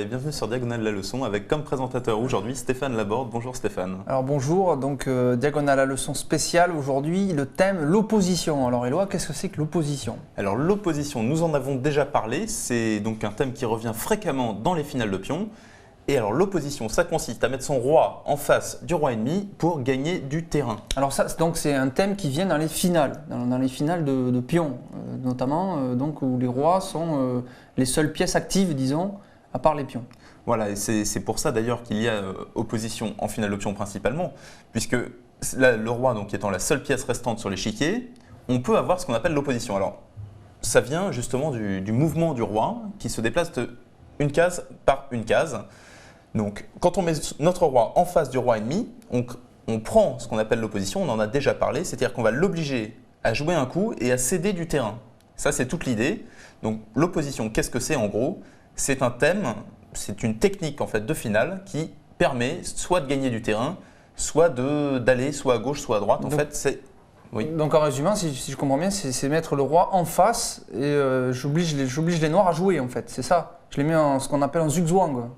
bienvenue sur Diagonale la leçon avec comme présentateur aujourd'hui Stéphane Laborde. Bonjour Stéphane. Alors bonjour, donc Diagonale la leçon spéciale aujourd'hui, le thème l'opposition. Alors Éloi, qu'est-ce que c'est que l'opposition? Alors l'opposition, nous en avons déjà parlé, c'est donc un thème qui revient fréquemment dans les finales de pion. Et alors l'opposition, ça consiste à mettre son roi en face du roi ennemi pour gagner du terrain. Alors ça, donc c'est un thème qui vient dans les finales, dans les finales de pion, notamment donc où les rois sont les seules pièces actives, disons, à part les pions. Voilà, et c'est pour ça d'ailleurs qu'il y a opposition en finale de pion principalement, puisque là, le roi donc étant la seule pièce restante sur l'échiquier, on peut avoir ce qu'on appelle l'opposition. Alors ça vient justement du mouvement du roi qui se déplace de une case par une case. Donc, quand on met notre roi en face du roi ennemi, on prend ce qu'on appelle l'opposition, on en a déjà parlé, c'est-à-dire qu'on va l'obliger à jouer un coup et à céder du terrain. Ça, c'est toute l'idée. Donc, l'opposition, qu'est-ce que c'est en gros? C'est un thème, c'est une technique en fait de finale qui permet soit de gagner du terrain, soit d'aller soit à gauche, soit à droite. En fait, c'est… Oui. Donc en résumant, si je comprends bien, c'est mettre le roi en face et j'oblige les noirs à jouer en fait, c'est ça. Je les mets en ce qu'on appelle en zugzwang.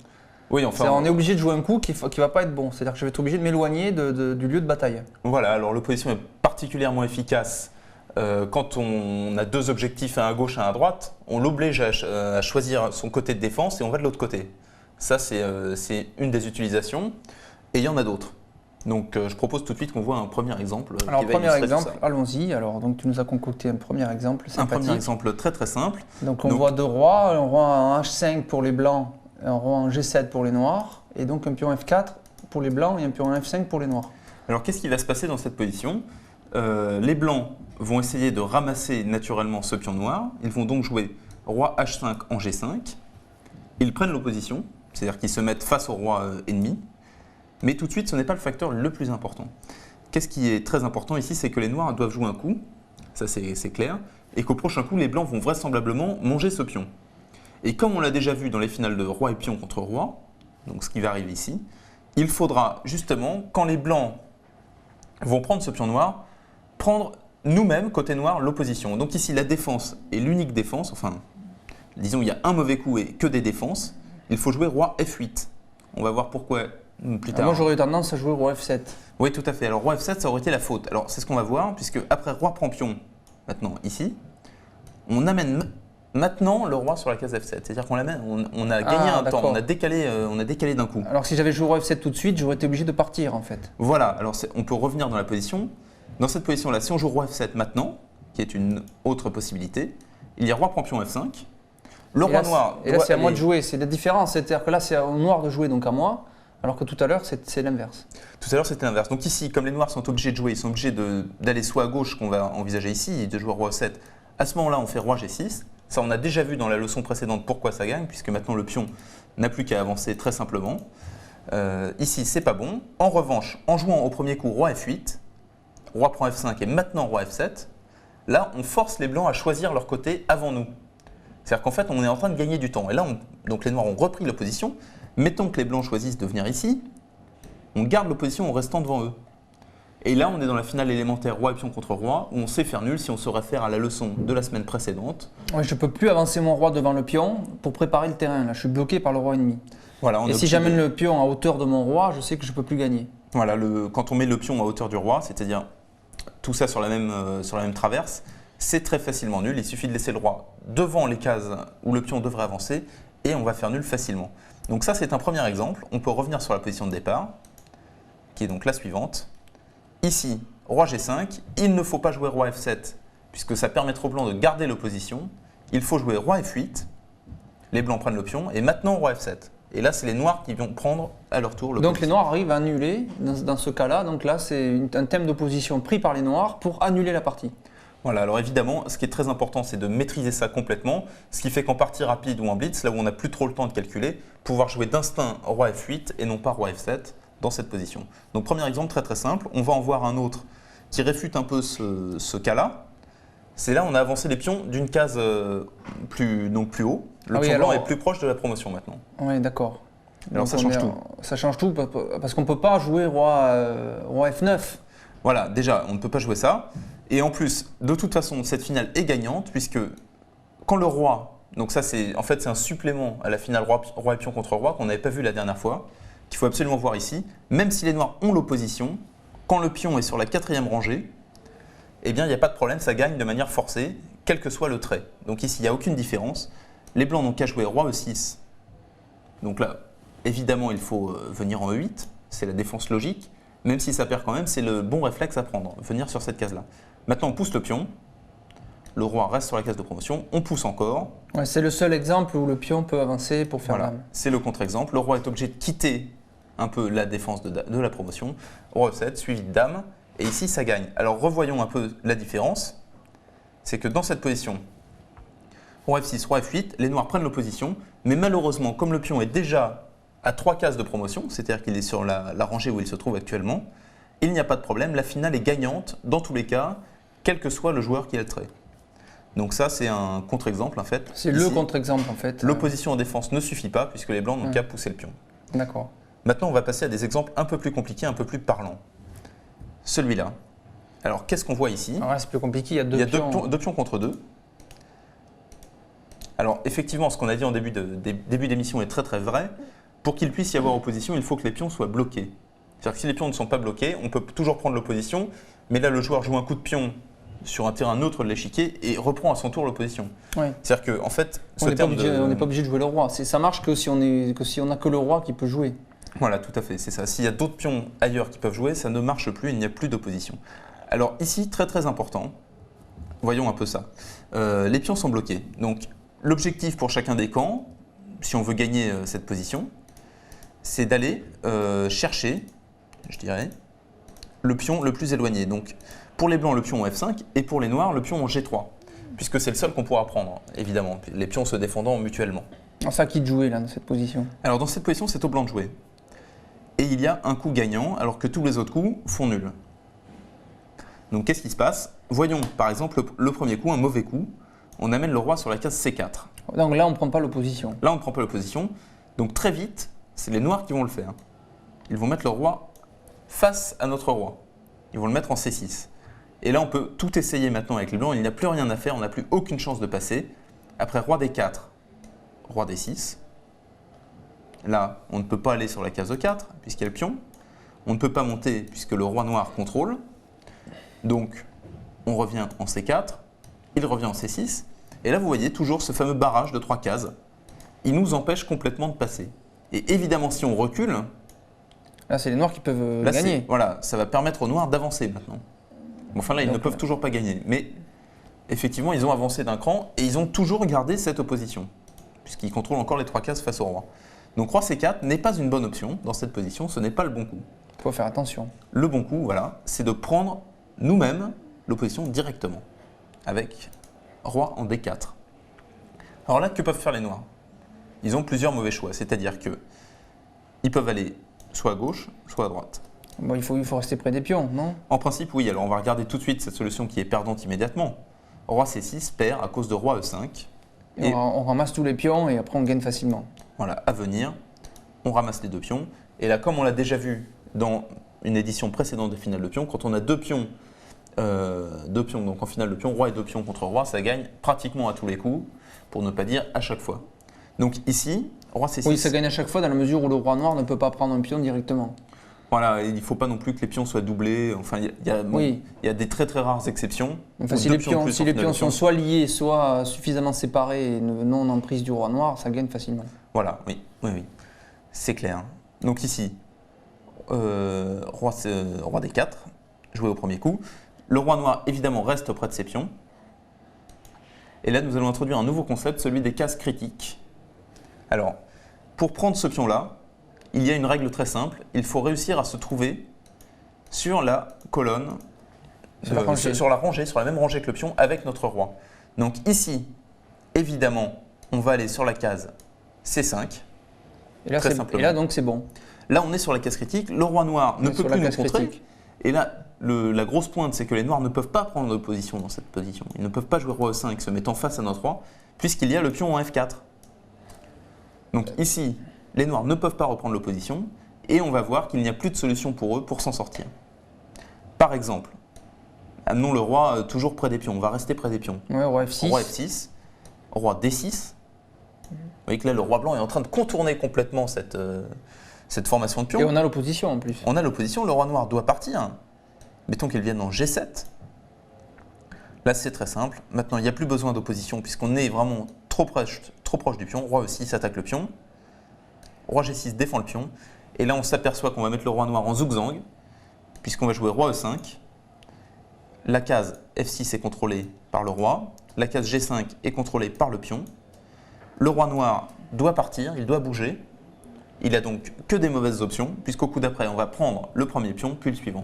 Oui, enfin, on est obligé de jouer un coup qui ne va pas être bon, c'est-à-dire que je vais être obligé de m'éloigner du lieu de bataille. Voilà, alors l'opposition est particulièrement efficace quand on a deux objectifs, un à gauche et un à droite, on l'oblige à choisir son côté de défense et on va de l'autre côté. Ça, c'est une des utilisations et il y en a d'autres. Donc je propose tout de suite qu'on voit un premier exemple. Alors premier exemple, allons-y. Alors donc tu nous as concocté un premier exemple sympathique. Un premier exemple très très simple. Donc on voit deux rois, un roi en H5 pour les blancs, un roi en G7 pour les noirs, et donc un pion F4 pour les blancs et un pion F5 pour les noirs. Alors qu'est-ce qui va se passer dans cette position? Les blancs vont essayer de ramasser naturellement ce pion noir. Ils vont donc jouer roi H5 en G5. Ils prennent l'opposition, c'est-à-dire qu'ils se mettent face au roi ennemi. Mais tout de suite, ce n'est pas le facteur le plus important. Qu'est-ce qui est très important ici, c'est que les noirs doivent jouer un coup, ça c'est clair, et qu'au prochain coup, les blancs vont vraisemblablement manger ce pion. Et comme on l'a déjà vu dans les finales de roi et pion contre roi, donc ce qui va arriver ici, il faudra justement, quand les blancs vont prendre ce pion noir, prendre nous-mêmes, côté noir, l'opposition. Donc ici, la défense est l'unique défense, enfin, disons il y a un mauvais coup et que des défenses, il faut jouer roi F8. On va voir pourquoi plus tard. Moi j'aurais tendance à jouer roi F7. Oui, tout à fait. Alors roi F7, ça aurait été la faute. Alors c'est ce qu'on va voir, puisque après roi prend pion, maintenant ici, on amène maintenant le roi sur la case F7, c'est-à-dire qu'on l'amène, on a gagné un temps, on a décalé d'un coup. Alors si j'avais joué roi F7 tout de suite, j'aurais été obligé de partir en fait. Voilà, alors on peut revenir dans la position. Dans cette position-là, si on joue roi F7 maintenant, qui est une autre possibilité, il y a roi prend pion F5. Le roi noir. Et là c'est à moi de jouer, c'est la différence, c'est-à-dire que là c'est au noir de jouer, donc à moi. Alors que tout à l'heure, c'est l'inverse. Tout à l'heure, c'était l'inverse. Donc ici, comme les noirs sont obligés de jouer, ils sont obligés d'aller soit à gauche, qu'on va envisager ici, de jouer roi 7. À ce moment-là, on fait roi G6. Ça, on a déjà vu dans la leçon précédente pourquoi ça gagne, puisque maintenant le pion n'a plus qu'à avancer très simplement. Ici, c'est pas bon. En revanche, en jouant au premier coup roi F8, roi prend F5 et maintenant roi F7, là, on force les blancs à choisir leur côté avant nous. C'est-à-dire qu'en fait, on est en train de gagner du temps. Et là, donc les noirs ont repris l'opposition. Mettons que les blancs choisissent de venir ici, on garde l'opposition en restant devant eux. Et là, on est dans la finale élémentaire roi et pion contre roi, où on sait faire nul si on se réfère à la leçon de la semaine précédente. Oui, je ne peux plus avancer mon roi devant le pion pour préparer le terrain. Là, je suis bloqué par le roi ennemi. Voilà, et si j'amène le pion à hauteur de mon roi, je sais que je ne peux plus gagner. Voilà, quand on met le pion à hauteur du roi, c'est-à-dire tout ça sur la même traverse, c'est très facilement nul. Il suffit de laisser le roi devant les cases où le pion devrait avancer et on va faire nul facilement. Donc ça, c'est un premier exemple. On peut revenir sur la position de départ, qui est donc la suivante. Ici, roi G5, il ne faut pas jouer roi F7, puisque ça permettra aux blancs de garder l'opposition. Il faut jouer roi F8, les blancs prennent le pion, et maintenant roi F7. Et là, c'est les noirs qui vont prendre à leur tour l'opposition. Donc les noirs arrivent à annuler, dans ce cas-là, donc là, c'est un thème d'opposition pris par les noirs pour annuler la partie. Voilà, alors évidemment, ce qui est très important, c'est de maîtriser ça complètement, ce qui fait qu'en partie rapide ou en blitz, là où on n'a plus trop le temps de calculer, pouvoir jouer d'instinct roi F8 et non pas roi F7 dans cette position. Donc premier exemple très très simple, on va en voir un autre qui réfute un peu ce cas-là. C'est là on a avancé les pions d'une case plus haut, le pion blanc est plus proche de la promotion maintenant. Oui, d'accord. Alors ça change tout. Ça change tout parce qu'on ne peut pas jouer roi F9. Voilà, déjà, on ne peut pas jouer ça. Et en plus, de toute façon, cette finale est gagnante puisque quand le roi Donc ça, c'est un supplément à la finale roi et pion contre roi qu'on n'avait pas vu la dernière fois, qu'il faut absolument voir ici. Même si les noirs ont l'opposition, quand le pion est sur la 4e rangée, eh bien, il n'y a pas de problème, ça gagne de manière forcée, quel que soit le trait. Donc ici, il n'y a aucune différence. Les blancs n'ont qu'à jouer roi E6. Donc là, évidemment, il faut venir en E8, c'est la défense logique. Même si ça perd quand même, c'est le bon réflexe à prendre, venir sur cette case-là. Maintenant, on pousse le pion. Le roi reste sur la case de promotion. On pousse encore. Ouais, c'est le seul exemple où le pion peut avancer pour faire Voilà, dame. c'est le contre-exemple. Le roi est obligé de quitter un peu la défense de la promotion. Roi E7, suivi de dame. Et ici, ça gagne. Alors, revoyons un peu la différence. C'est que dans cette position, roi F6, roi F8, les noirs prennent l'opposition. Mais malheureusement, comme le pion est déjà à 3 cases de promotion, c'est-à-dire qu'il est sur la rangée où il se trouve actuellement, il n'y a pas de problème. La finale est gagnante dans tous les cas, quel que soit le joueur qui a le trait. Donc ça, c'est un contre-exemple en fait. C'est le contre-exemple en fait. L'opposition en défense ne suffit pas puisque les blancs n'ont qu'à pousser le pion. D'accord. Maintenant, on va passer à des exemples un peu plus compliqués, un peu plus parlants. Celui-là. Alors, qu'est-ce qu'on voit ici? Alors là, c'est plus compliqué, il y a deux pions. Deux pions contre deux. Alors, effectivement, ce qu'on a dit en début d'émission est très très vrai. Pour qu'il puisse y avoir opposition, il faut que les pions soient bloqués. C'est-à-dire que si les pions ne sont pas bloqués, on peut toujours prendre l'opposition, mais là, le joueur joue un coup de pion sur un terrain neutre de l'échiquier et reprend à son tour l'opposition. Oui. C'est-à-dire qu'en fait, on n'est pas obligé de jouer le roi. Ça marche que si on n'a que le roi qui peut jouer. Voilà, tout à fait, c'est ça. S'il y a d'autres pions ailleurs qui peuvent jouer, ça ne marche plus, il n'y a plus d'opposition. Alors ici, très très important, voyons un peu ça. Les pions sont bloqués. Donc l'objectif pour chacun des camps, si on veut gagner cette position, c'est d'aller chercher, je dirais, le pion le plus éloigné. Donc pour les blancs, le pion en F5 et pour les noirs, le pion en G3. Puisque c'est le seul qu'on pourra prendre, évidemment, les pions se défendant mutuellement. Alors ça, qui de jouer là, dans cette position? Alors dans cette position, c'est au blanc de jouer. Et il y a un coup gagnant, alors que tous les autres coups font nul. Donc qu'est-ce qui se passe? Voyons par exemple le premier coup, un mauvais coup. On amène le roi sur la case C4. Donc là, on ne prend pas l'opposition. Là, on ne prend pas l'opposition. Donc très vite, c'est les noirs qui vont le faire. Ils vont mettre le roi face à notre roi. Ils vont le mettre en C6. Et là, on peut tout essayer maintenant avec les blancs. Il n'y a plus rien à faire, on n'a plus aucune chance de passer. Après roi D4, roi D6. Là, on ne peut pas aller sur la case E4, puisqu'il y a le pion. On ne peut pas monter, puisque le roi noir contrôle. Donc, on revient en C4. Il revient en C6. Et là, vous voyez toujours ce fameux barrage de 3 cases. Il nous empêche complètement de passer. Et évidemment, si on recule... Là, c'est les noirs qui peuvent gagner. Voilà, ça va permettre aux noirs d'avancer maintenant. Bon, enfin là, ils ne peuvent toujours pas gagner. Mais effectivement, ils ont avancé d'un cran et ils ont toujours gardé cette opposition, puisqu'ils contrôlent encore les 3 cases face au roi. Donc roi C4 n'est pas une bonne option dans cette position, ce n'est pas le bon coup. Il faut faire attention. Le bon coup, voilà, c'est de prendre nous-mêmes l'opposition directement, avec roi en D4. Alors là, que peuvent faire les noirs? Ils ont plusieurs mauvais choix, c'est-à-dire que ils peuvent aller soit à gauche, soit à droite. Bon, il faut rester près des pions, non? En principe, oui. Alors, on va regarder tout de suite cette solution qui est perdante immédiatement. Roi C6 perd à cause de roi E5. Et on ramasse tous les pions et après on gagne facilement. Voilà, à venir, on ramasse les 2 pions. Et là, comme on l'a déjà vu dans une édition précédente de finale de pions, quand on a 2 pions, donc en finale de pions, roi et 2 pions contre roi, ça gagne pratiquement à tous les coups, pour ne pas dire à chaque fois. Donc ici, roi C6. Oui, ça gagne à chaque fois dans la mesure où le roi noir ne peut pas prendre un pion directement. Voilà, il ne faut pas non plus que les pions soient doublés. Enfin, il y a des très très rares exceptions. Enfin, si les pions sont soit liés, soit suffisamment séparés et non en prise du roi noir, ça gagne facilement. Voilà, oui. C'est clair. Donc ici, roi D4, joué au premier coup. Le roi noir, évidemment, reste auprès de ses pions. Et là, nous allons introduire un nouveau concept, celui des cases critiques. Alors, pour prendre ce pion-là, il y a une règle très simple, il faut réussir à se trouver sur la colonne, sur la même rangée que le pion avec notre roi. Donc ici, évidemment, on va aller sur la case C5, très simplement. Et là donc c'est bon. Là on est sur la case critique, le roi noir ne peut plus nous contrer. Et là, la grosse pointe, c'est que les noirs ne peuvent pas prendre de position dans cette position. Ils ne peuvent pas jouer roi E5 se mettant face à notre roi, puisqu'il y a le pion en F4. Donc ici, les noirs ne peuvent pas reprendre l'opposition et on va voir qu'il n'y a plus de solution pour eux pour s'en sortir. Par exemple, amenons le roi toujours près des pions, on va rester près des pions. Ouais, roi F6. Roi F6, roi D6, voyez que là, le roi blanc est en train de contourner complètement cette formation de pion. Et on a l'opposition en plus. On a l'opposition, le roi noir doit partir. Mettons qu'il vienne en G7. Là, c'est très simple. Maintenant, il n'y a plus besoin d'opposition puisqu'on est vraiment trop proche du pion. Roi E6 attaque le pion. Roi G6 défend le pion. Et là, on s'aperçoit qu'on va mettre le roi noir en zigzag puisqu'on va jouer roi E5. La case F6 est contrôlée par le roi. La case G5 est contrôlée par le pion. Le roi noir doit partir, il doit bouger. Il a donc que des mauvaises options, puisqu'au coup d'après, on va prendre le premier pion, puis le suivant.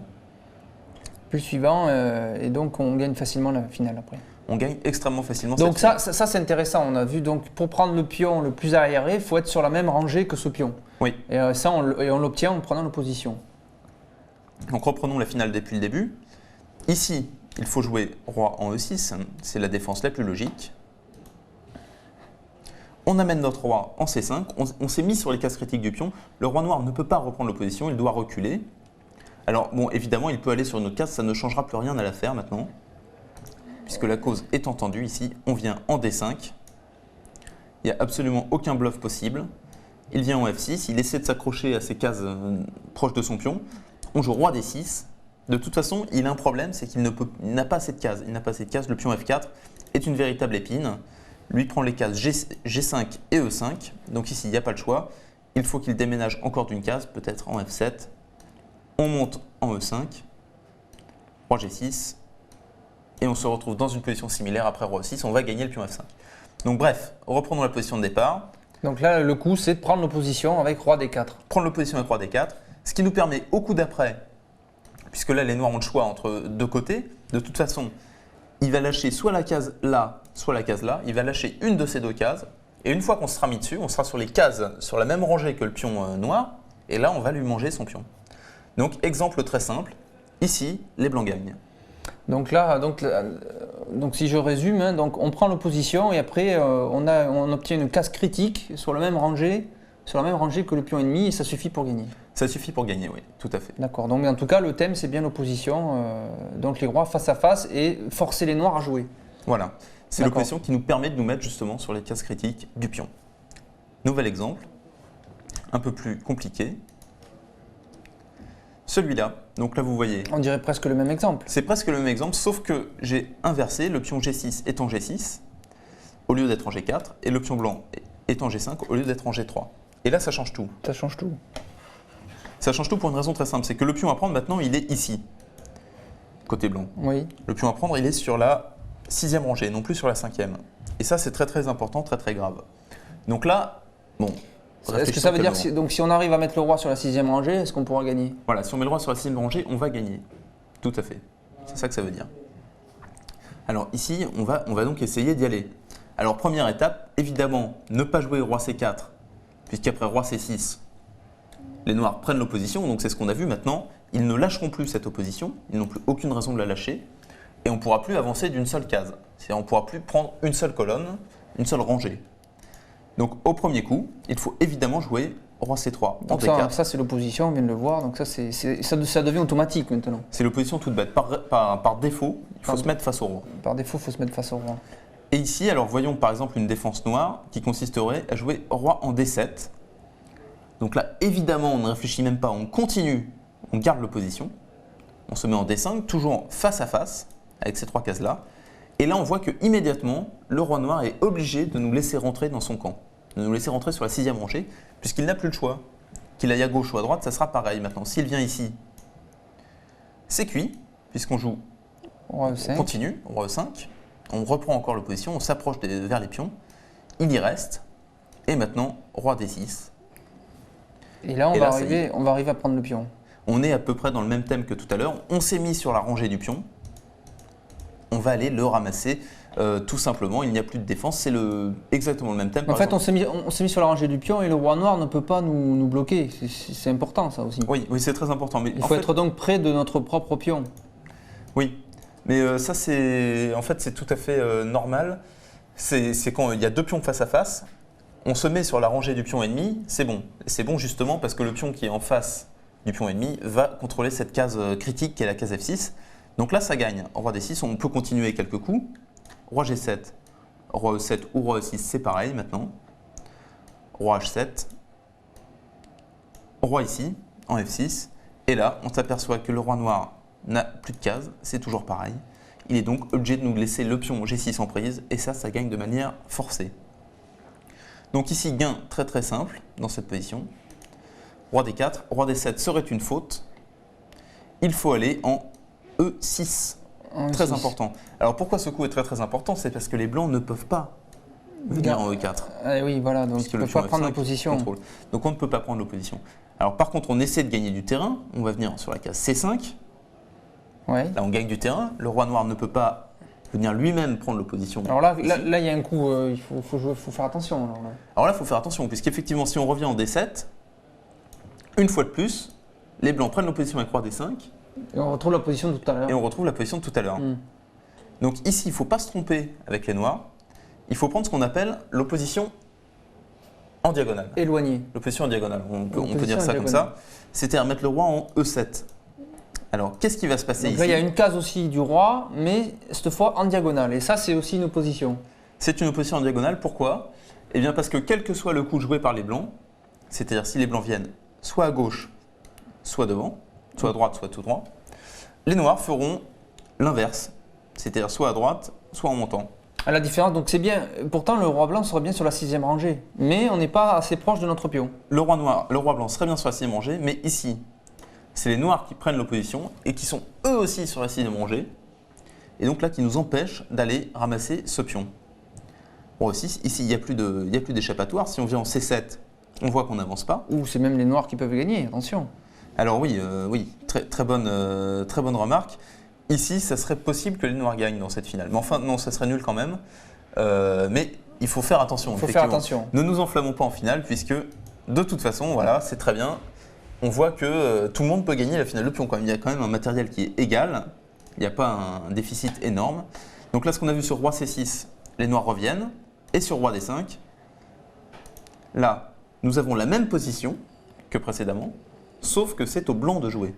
Puis le suivant, et donc on gagne facilement la finale après. On gagne extrêmement facilement donc cette ça c'est intéressant. On a vu, donc pour prendre le pion le plus arriéré, il faut être sur la même rangée que ce pion. Oui. Et ça, on l'obtient en prenant l'opposition. Donc reprenons la finale depuis le début. Ici, il faut jouer roi en E6, c'est la défense la plus logique. On amène notre roi en C5, on s'est mis sur les cases critiques du pion. Le roi noir ne peut pas reprendre l'opposition, il doit reculer. Alors bon, évidemment, il peut aller sur une autre case, ça ne changera plus rien à l'affaire maintenant. Puisque la cause est entendue ici, on vient en D5. Il n'y a absolument aucun bluff possible. Il vient en F6, il essaie de s'accrocher à ces cases proches de son pion. On joue roi D6. De toute façon, il a un problème, c'est qu'il n'a pas cette case. Il n'a pas cette case, le pion F4 est une véritable épine. Lui prend les cases G5 et E5, donc ici il n'y a pas le choix. Il faut qu'il déménage encore d'une case, peut-être en F7. On monte en E5, roi G6, et on se retrouve dans une position similaire après roi E6, on va gagner le pion F5. Donc bref, reprenons la position de départ. Donc là, le coup, c'est de prendre l'opposition avec roi D4. Prendre l'opposition avec roi D4, ce qui nous permet au coup d'après, puisque là les noirs ont le choix entre deux côtés, de toute façon, il va lâcher soit la case là, soit la case là. Il va lâcher une de ces deux cases. Et une fois qu'on sera mis dessus, on sera sur les cases, sur la même rangée que le pion noir. Et là, on va lui manger son pion. Donc, exemple très simple. Ici, les blancs gagnent. Donc là, donc si je résume, hein, donc on prend l'opposition et après, on obtient une case critique sur la même rangée que le pion ennemi et ça suffit pour gagner. Ça suffit pour gagner, oui, tout à fait. D'accord, donc en tout cas, le thème, c'est bien l'opposition, donc les rois face à face et forcer les noirs à jouer. Voilà, c'est l'opposition qui nous permet de nous mettre justement sur les cases critiques du pion. Nouvel exemple, un peu plus compliqué. Celui-là, donc là vous voyez… On dirait presque le même exemple. C'est presque le même exemple, sauf que j'ai inversé, le pion G6 est en G6, au lieu d'être en G4, et le pion blanc est en G5, au lieu d'être en G3. Et là, ça change tout. Ça change tout. Ça change tout pour une raison très simple, c'est que le pion à prendre maintenant, il est ici, côté blanc. Oui. Le pion à prendre, il est sur la 6e rangée, non plus sur la 5e. Et ça, c'est très très important, très très grave. Donc là, bon… Est-ce que ça veut dire que si on arrive à mettre le roi sur la 6e rangée, est-ce qu'on pourra gagner? Voilà, si on met le roi sur la 6e rangée, on va gagner. Tout à fait. C'est ça que ça veut dire. Alors ici, on va donc essayer d'y aller. Alors première étape, évidemment, ne pas jouer roi C4, puisqu'après roi C6, les noirs prennent l'opposition, donc c'est ce qu'on a vu maintenant. Ils ne lâcheront plus cette opposition, ils n'ont plus aucune raison de la lâcher, et on ne pourra plus avancer d'une seule case. C'est-à-dire on ne pourra plus prendre une seule colonne, une seule rangée. Donc au premier coup, il faut évidemment jouer roi C3 en D4. Ça c'est l'opposition, on vient de le voir, donc ça devient automatique maintenant. C'est l'opposition toute bête. Par défaut, il faut se mettre face au roi. Par défaut, il faut se mettre face au roi. Et ici, alors voyons par exemple une défense noire qui consisterait à jouer roi en D7. Donc là, évidemment, on ne réfléchit même pas, on continue, on garde l'opposition. On se met en D5, toujours face à face, avec ces trois cases-là. Et là, on voit que immédiatement, le roi noir est obligé de nous laisser rentrer dans son camp, de nous laisser rentrer sur la 6e rangée, puisqu'il n'a plus le choix. Qu'il aille à gauche ou à droite, ça sera pareil maintenant. S'il vient ici, c'est cuit, puisqu'on joue, roi E5. On continue, roi E5, on reprend encore l'opposition, on s'approche vers les pions, il y reste, et maintenant, roi D6. Et là, on va arriver à prendre le pion. On est à peu près dans le même thème que tout à l'heure, on s'est mis sur la rangée du pion, on va aller le ramasser tout simplement, il n'y a plus de défense, c'est exactement le même thème. En fait, on s'est mis sur la rangée du pion et le roi noir ne peut pas nous bloquer, c'est important ça aussi. Oui, c'est très important. Mais il faut être donc près de notre propre pion. Oui, mais ça c'est tout à fait normal, c'est quand il y a deux pions face à face, on se met sur la rangée du pion ennemi, c'est bon. C'est bon justement parce que le pion qui est en face du pion ennemi va contrôler cette case critique qui est la case F6. Donc là, ça gagne. Roi D6, on peut continuer quelques coups. Roi G7, roi E7 ou roi E6, c'est pareil maintenant. roi H7, roi ici, en F6, et là, on s'aperçoit que le roi noir n'a plus de cases, c'est toujours pareil. Il est donc obligé de nous laisser le pion G6 en prise, et ça gagne de manière forcée. Donc ici, gain très très simple dans cette position. Roi D4, roi D7 serait une faute. Il faut aller en E6, très important. Alors pourquoi ce coup est très très important? C'est parce que les blancs ne peuvent pas venir en E4. Oui, voilà, donc on ne peut pas prendre l'opposition. Donc on ne peut pas prendre l'opposition. Alors par contre, on essaie de gagner du terrain. On va venir sur la case C5. Ouais. Là, on gagne du terrain. Le roi noir ne peut pas venir lui-même prendre l'opposition. Alors là, il y a un coup, il faut faire attention. Alors là, il faut faire attention, puisqu'effectivement, si on revient en D7, une fois de plus, les blancs prennent l'opposition avec roi D5. Et on retrouve la position de tout à l'heure. Et on retrouve la position de tout à l'heure. Donc ici, il ne faut pas se tromper avec les noirs. Il faut prendre ce qu'on appelle l'opposition en diagonale. Éloignée. L'opposition en diagonale, on peut dire ça comme ça. C'est-à-dire mettre le roi en E7. Alors, qu'est-ce qui va se passer ici? Là, il y a une case aussi du roi, mais cette fois en diagonale. Et ça, c'est aussi une opposition. C'est une opposition en diagonale. Pourquoi? Eh bien, parce que quel que soit le coup joué par les blancs, c'est-à-dire si les blancs viennent soit à gauche, soit devant, soit à droite, soit tout droit, les noirs feront l'inverse. C'est-à-dire soit à droite, soit en montant. À la différence, donc c'est bien. Pourtant, le roi blanc serait bien sur la 6e rangée. Mais on n'est pas assez proche de notre pion. Le roi blanc serait bien sur la 6e rangée, mais ici, c'est les noirs qui prennent l'opposition et qui sont eux aussi sur la 6e rangée. Et donc là, qui nous empêchent d'aller ramasser ce pion. Bon, aussi, ici, il n'y a plus d'échappatoire. Si on vient en C7, on voit qu'on n'avance pas. Ou c'est même les noirs qui peuvent gagner, attention. Alors oui, très bonne remarque. Ici, ça serait possible que les noirs gagnent dans cette finale. Mais enfin, non, ça serait nul quand même. Mais il faut faire attention. Il faut faire attention. Ne nous enflammons pas en finale, puisque de toute façon, voilà, c'est très bien. On voit que tout le monde peut gagner la finale de pion quand même. Il y a quand même un matériel qui est égal. Il n'y a pas un déficit énorme. Donc là, ce qu'on a vu sur roi C6, les noirs reviennent. Et sur roi D5, là, nous avons la même position que précédemment, sauf que c'est aux blancs de jouer.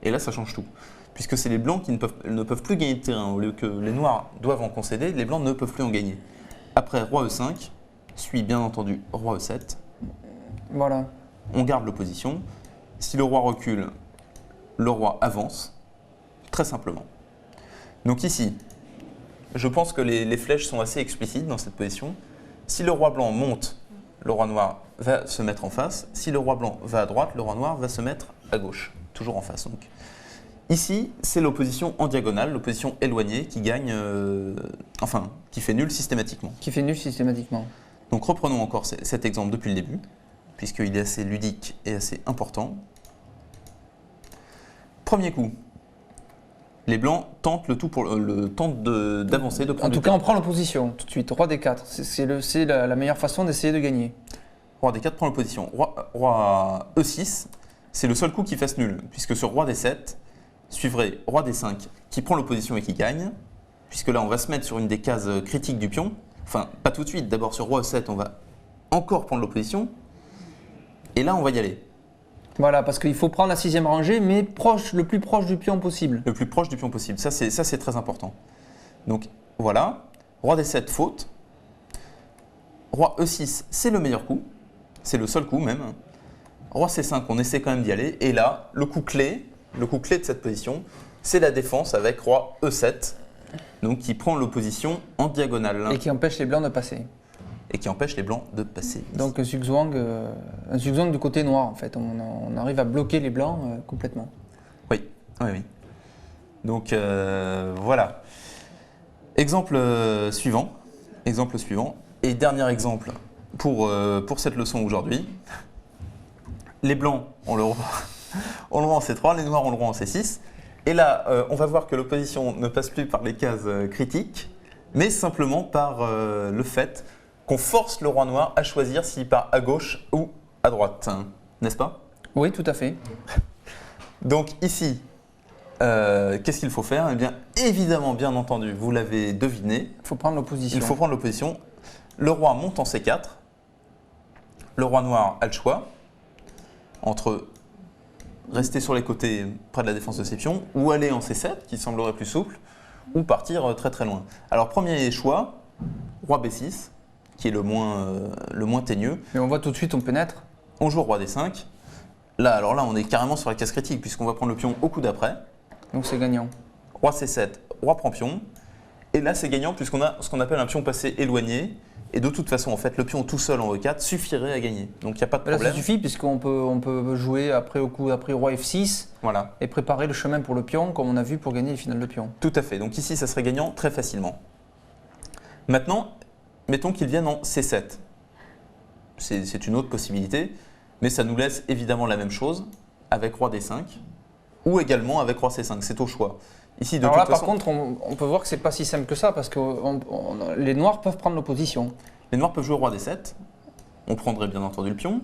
Et là, ça change tout. Puisque c'est les blancs qui ne peuvent plus gagner de terrain. Au lieu que les noirs doivent en concéder, les blancs ne peuvent plus en gagner. Après roi E5, suit bien entendu roi E7. Voilà. On garde l'opposition. Si le roi recule, le roi avance, très simplement. Donc ici, je pense que les flèches sont assez explicites dans cette position. Si le roi blanc monte, le roi noir va se mettre en face. Si le roi blanc va à droite, le roi noir va se mettre à gauche, toujours en face. Donc, ici, c'est l'opposition en diagonale, l'opposition éloignée qui gagne, qui fait nul systématiquement. Qui fait nul systématiquement. Donc reprenons encore cet exemple depuis le début, puisqu'il est assez ludique et assez important. Premier coup. Les blancs tentent d'avancer, de prendre. En tout cas, on prend l'opposition tout de suite. Roi D4, c'est la meilleure façon d'essayer de gagner. Roi D4 prend l'opposition. Roi E6, c'est le seul coup qui fasse nul, puisque sur roi D7 suivrait roi D5 qui prend l'opposition et qui gagne, puisque là on va se mettre sur une des cases critiques du pion. Enfin, pas tout de suite. D'abord sur roi E7, on va encore prendre l'opposition, et là on va y aller. Voilà, parce qu'il faut prendre la 6e rangée, mais le plus proche du pion possible. Le plus proche du pion possible, ça c'est très important. Donc voilà, roi D7 faute, roi E6 c'est le meilleur coup, c'est le seul coup même. Roi C5 on essaie quand même d'y aller, et là le coup clé de cette position, c'est la défense avec roi E7, donc qui prend l'opposition en diagonale. Et qui empêche les blancs de passer. Et qui empêche les blancs de passer. Donc un zugzwang du côté noir en fait, on arrive à bloquer les blancs complètement. Oui. Donc voilà. Exemple suivant, et dernier exemple pour cette leçon aujourd'hui. Les blancs ont le roi en C3, les noirs ont le roi en C6. Et là, on va voir que l'opposition ne passe plus par les cases critiques, mais simplement par le fait qu'on force le roi noir à choisir s'il part à gauche ou à droite, n'est-ce pas? Oui, tout à fait. Donc ici, qu'est-ce qu'il faut faire? Eh bien, évidemment, bien entendu, vous l'avez deviné. Il faut prendre l'opposition. Il faut prendre l'opposition. Le roi monte en C4. Le roi noir a le choix entre rester sur les côtés près de la défense de ses pions ou aller en C7, qui semblerait plus souple, ou partir très très loin. Alors, premier choix, roi B6. qui est le moins teigneux. Mais on voit tout de suite, on pénètre. On joue roi D5. Là, alors là, on est carrément sur la case critique puisqu'on va prendre le pion au coup d'après. Donc c'est gagnant. Roi C7, roi prend pion. Et là, c'est gagnant puisqu'on a ce qu'on appelle un pion passé éloigné. Et de toute façon, en fait, le pion tout seul en E4 suffirait à gagner. Donc il n'y a pas de Là, problème. ça suffit puisqu'on peut jouer après au coup d'après roi F6 Voilà, et préparer le chemin pour le pion comme on a vu pour gagner les finales de pion. tout à fait. Donc ici, ça serait gagnant très facilement. Maintenant, mettons qu'il vienne en C7. C'est une autre possibilité, mais ça nous laisse évidemment la même chose avec roi D5 ou également avec roi C5. C'est au choix. Ici, de Alors toute là, par façon, contre, on peut voir que c'est pas si simple que ça parce que les noirs peuvent prendre l'opposition. les noirs peuvent jouer roi D7. On prendrait bien entendu le pion.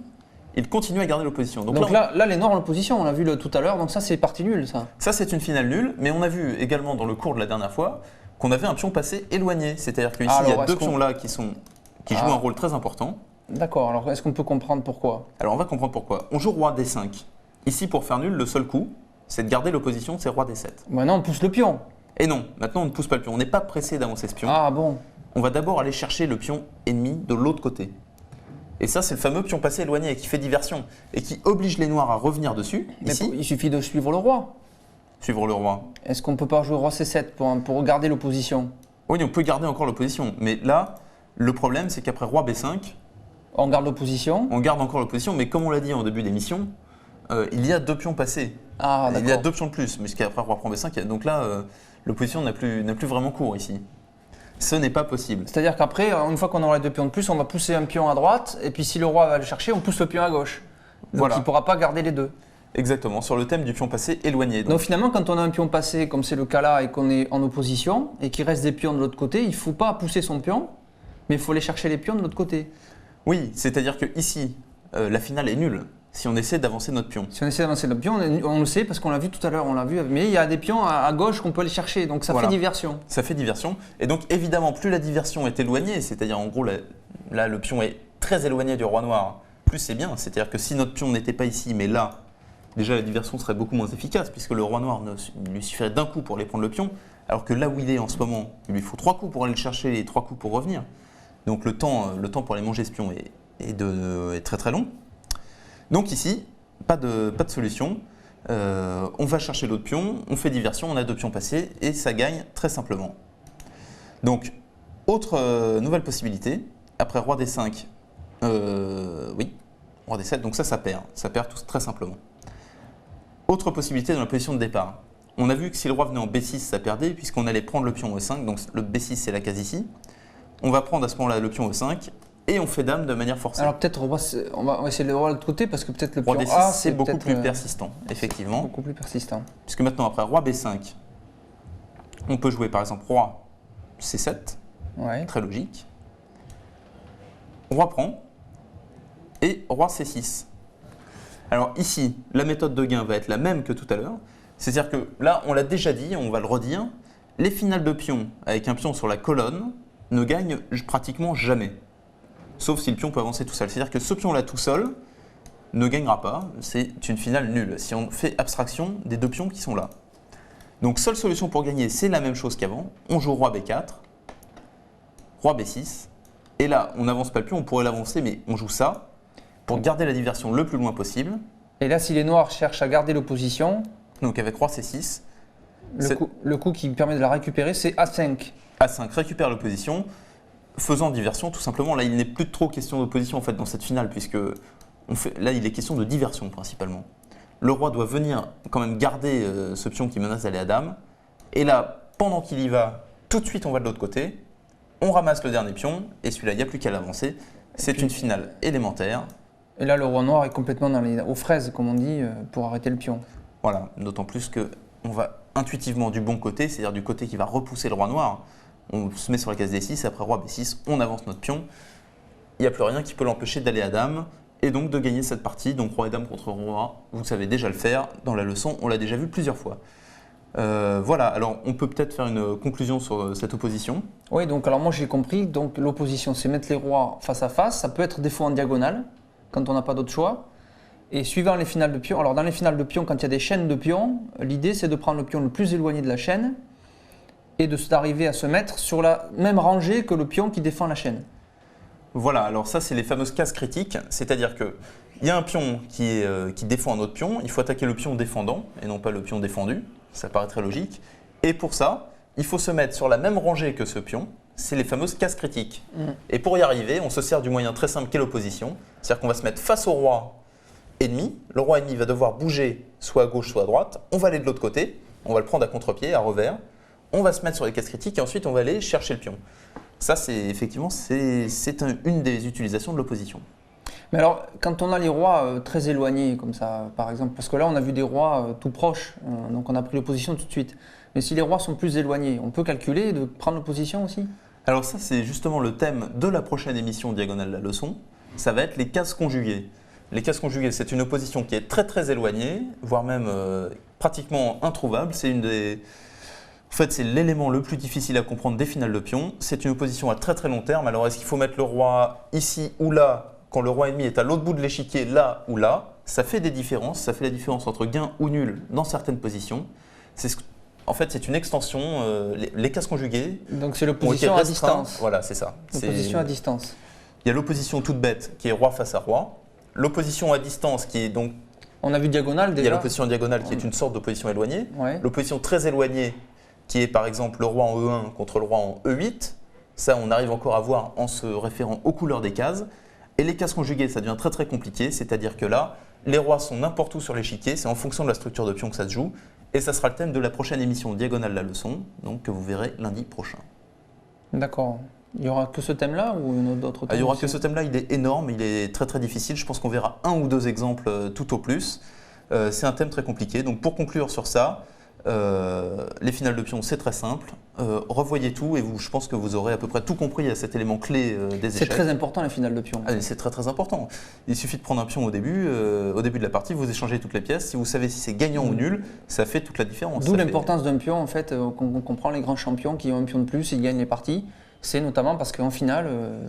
Ils continuent à garder l'opposition. Donc là, les noirs ont l'opposition, on l'a vu tout à l'heure, donc ça c'est parti nul ça. Ça, c'est une finale nulle, mais on a vu également dans le cours de la dernière fois qu'on avait un pion passé éloigné. C'est-à-dire qu'ici, il y a deux pions là qui jouent un rôle très important. D'accord, alors est-ce qu'on peut comprendre pourquoi? Alors, on va comprendre pourquoi. On joue roi D5. Ici, pour faire nul, le seul coup, c'est de garder l'opposition, c'est roi D7. Maintenant on pousse le pion. Et non, maintenant, on ne pousse pas le pion. On n'est pas pressé d'avancer ce pion. Ah bon. On va d'abord aller chercher le pion ennemi de l'autre côté. Et ça, c'est le fameux pion passé éloigné qui fait diversion et qui oblige les noirs à revenir dessus. Mais Ici, il suffit de suivre le roi. suivre le roi. Est-ce qu'on peut pas jouer roi C7 pour garder l'opposition? Oui, on peut garder encore l'opposition. Mais là, le problème, c'est qu'après roi B5, On garde l'opposition. on garde encore l'opposition. Mais comme on l'a dit en début d'émission, il y a deux pions passés. Ah Il y a d'accord. deux pions de plus, puisqu'après roi prend B5, donc là, l'opposition n'a plus vraiment cours ici. Ce n'est pas possible. C'est-à-dire qu'après, une fois qu'on aura les deux pions de plus, on va pousser un pion à droite, et puis si le roi va le chercher, on pousse le pion à gauche. Donc Voilà. il ne pourra pas garder les deux. Exactement, sur le thème du pion passé éloigné. Donc finalement, quand on a un pion passé, comme c'est le cas là, et qu'on est en opposition, et qu'il reste des pions de l'autre côté, il ne faut pas pousser son pion, mais il faut aller chercher les pions de l'autre côté. Oui, c'est-à-dire que ici, la finale est nulle si on essaie d'avancer notre pion. Si on essaie d'avancer notre pion, on le sait parce qu'on l'a vu tout à l'heure, mais il y a des pions à gauche qu'on peut aller chercher, donc ça Voilà. fait diversion. Ça fait diversion. Et donc évidemment, plus la diversion est éloignée, c'est-à-dire en gros, là le pion est très éloigné du roi noir, plus c'est bien. C'est-à-dire que si notre pion n'était pas ici, mais là, déjà la diversion serait beaucoup moins efficace, puisque le roi noir il lui suffirait d'un coup pour aller prendre le pion, alors que là où il est en ce moment, il lui faut 3 coups pour aller le chercher et 3 coups pour revenir. Donc le temps pour aller manger ce pion est très très long. Donc ici, pas de solution. On va chercher l'autre pion, on fait diversion, on a deux pions passés et ça gagne très simplement. Donc, autre nouvelle possibilité, après roi D5, oui, roi D7, donc ça perd. Ça perd tout, très simplement. Autre possibilité dans la position de départ. On a vu que si le roi venait en B6, ça perdait puisqu'on allait prendre le pion E5, donc le B6 c'est la case ici. On va prendre à ce moment-là le pion E5 et on fait dame de manière forcée. Alors peut-être on va essayer de le voir de l'autre côté parce que peut-être le Roi pion D6, A c'est beaucoup peut-être, plus persistant, effectivement. beaucoup plus persistant. Puisque maintenant, après roi B5, on peut jouer par exemple roi C7, Ouais. très logique. Roi prend et roi C6. Alors ici, la méthode de gain va être la même que tout à l'heure. C'est-à-dire que là, on l'a déjà dit, on va le redire, les finales de pion avec un pion sur la colonne ne gagnent pratiquement jamais. Sauf si le pion peut avancer tout seul. C'est-à-dire que ce pion-là tout seul ne gagnera pas, c'est une finale nulle, si on fait abstraction des deux pions qui sont là. Donc seule solution pour gagner, c'est la même chose qu'avant. On joue roi B4, roi B6, et là, on n'avance pas le pion, on pourrait l'avancer, mais on joue ça pour garder la diversion le plus loin possible. Et là, si les noirs cherchent à garder l'opposition, Donc avec roi C6, le coup qui permet de la récupérer, c'est A5. A5 récupère l'opposition, faisant diversion tout simplement. Là, il n'est plus trop question d'opposition en fait dans cette finale, puisque là, il est question de diversion principalement. Le roi doit venir quand même garder ce pion qui menace d'aller à dame. Et là, pendant qu'il y va, tout de suite, on va de l'autre côté. On ramasse le dernier pion, et celui-là, il n'y a plus qu'à l'avancer. C'est une finale élémentaire. Et là, le roi noir est complètement aux fraises, comme on dit, pour arrêter le pion. Voilà, d'autant plus qu'on va intuitivement du bon côté, c'est-à-dire du côté qui va repousser le roi noir. On se met sur la case D6, après roi B6, on avance notre pion. Il n'y a plus rien qui peut l'empêcher d'aller à dame et donc de gagner cette partie. Donc roi et dame contre roi, vous savez déjà le faire. Dans la leçon, on l'a déjà vu plusieurs fois. Voilà, alors on peut peut-être faire une conclusion sur cette opposition. Oui, donc alors moi j'ai compris, donc l'opposition c'est mettre les rois face à face, ça peut être des fois en diagonale, quand on n'a pas d'autre choix. Et suivant les finales de pions, alors dans les finales de pions, quand il y a des chaînes de pions, l'idée c'est de prendre le pion le plus éloigné de la chaîne et d'arriver à se mettre sur la même rangée que le pion qui défend la chaîne. Voilà, alors ça c'est les fameuses cases critiques, c'est-à-dire qu'il y a un pion qui défend un autre pion, il faut attaquer le pion défendant et non pas le pion défendu, ça paraît très logique. Et pour ça, il faut se mettre sur la même rangée que ce pion, c'est les fameuses cases critiques. Et pour y arriver, on se sert du moyen très simple qu'est l'opposition, c'est-à-dire qu'on va se mettre face au roi ennemi, le roi ennemi va devoir bouger soit à gauche soit à droite, on va aller de l'autre côté, on va le prendre à contre-pied, à revers, on va se mettre sur les cases critiques et ensuite on va aller chercher le pion. Ça, c'est effectivement une des utilisations de l'opposition. Mais alors, quand on a les rois très éloignés, comme ça, par exemple, parce que là, on a vu des rois tout proches, donc on a pris l'opposition tout de suite. Mais si les rois sont plus éloignés, on peut calculer de prendre l'opposition aussi? Alors ça, c'est justement le thème de la prochaine émission Diagonale de la leçon. Ça va être les cases conjuguées. Les cases conjuguées, c'est une opposition qui est très très éloignée, voire même pratiquement introuvable. En fait, c'est l'élément le plus difficile à comprendre des finales de pion. C'est une opposition à très très long terme. Alors, est-ce qu'il faut mettre le roi ici ou là, quand le roi ennemi est à l'autre bout de l'échiquier, là ou là? Ça fait des différences. Ça fait la différence entre gain ou nul dans certaines positions. En fait, c'est une extension. Les cases conjuguées. Donc, c'est l'opposition à distance. Voilà, c'est ça. L'opposition à distance. Il y a l'opposition toute bête qui est roi face à roi. L'opposition à distance qui est donc. On a vu diagonale déjà. Il y a l'opposition diagonale qui est une sorte d'opposition éloignée. Ouais. L'opposition très éloignée qui est par exemple le roi en E1 contre le roi en E8. Ça, on arrive encore à voir en se référant aux couleurs des cases. Et les cases conjuguées, ça devient très très compliqué. C'est-à-dire que là, les rois sont n'importe où sur l'échiquier. C'est en fonction de la structure de pion que ça se joue. Et ça sera le thème de la prochaine émission Diagonale de la leçon, donc que vous verrez lundi prochain. D'accord. Il n'y aura que ce thème-là ou une autre d'autres thèmes? Il n'y aura que ce thème-là, il est énorme, il est très très difficile. Je pense qu'on verra un ou deux exemples tout au plus. C'est un thème très compliqué. Donc pour conclure sur ça, les finales de pion, c'est très simple. Revoyez tout et je pense que vous aurez à peu près tout compris à cet élément clé des échecs. C'est très important les finales de pion. C'est très très important. Il suffit de prendre un pion au début de la partie, vous échangez toutes les pièces. Si vous savez si c'est gagnant ou nul, ça fait toute la différence. D'où l'importance d'un pion, en fait, qu'on comprend les grands champions qui ont un pion de plus, ils gagnent les parties. C'est notamment parce qu'en finale,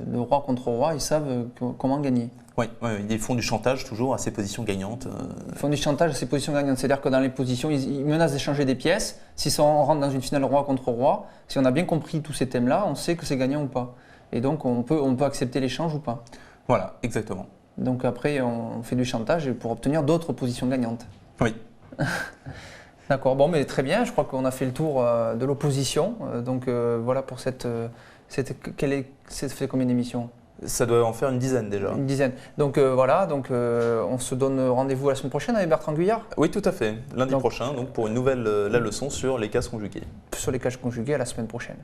le roi contre roi, ils savent comment gagner. Oui, ils font du chantage toujours à ces positions gagnantes. Ils font du chantage à ces positions gagnantes, c'est-à-dire que dans les positions, ils menacent d'échanger des pièces. Si on rentre dans une finale roi contre roi, si on a bien compris tous ces thèmes-là, on sait que c'est gagnant ou pas. Et donc on peut accepter l'échange ou pas. Voilà, exactement. Donc après, on fait du chantage pour obtenir d'autres positions gagnantes. Oui. D'accord, bon, mais très bien, je crois qu'on a fait le tour de l'opposition. Donc voilà pour cette fait combien d'émissions? Ça doit en faire une dizaine déjà. Une dizaine. Donc voilà, on se donne rendez-vous la semaine prochaine avec Bertrand Guyard? Oui, tout à fait. Lundi prochain, donc pour une nouvelle la leçon sur les cases conjuguées. Sur les cases conjuguées à la semaine prochaine.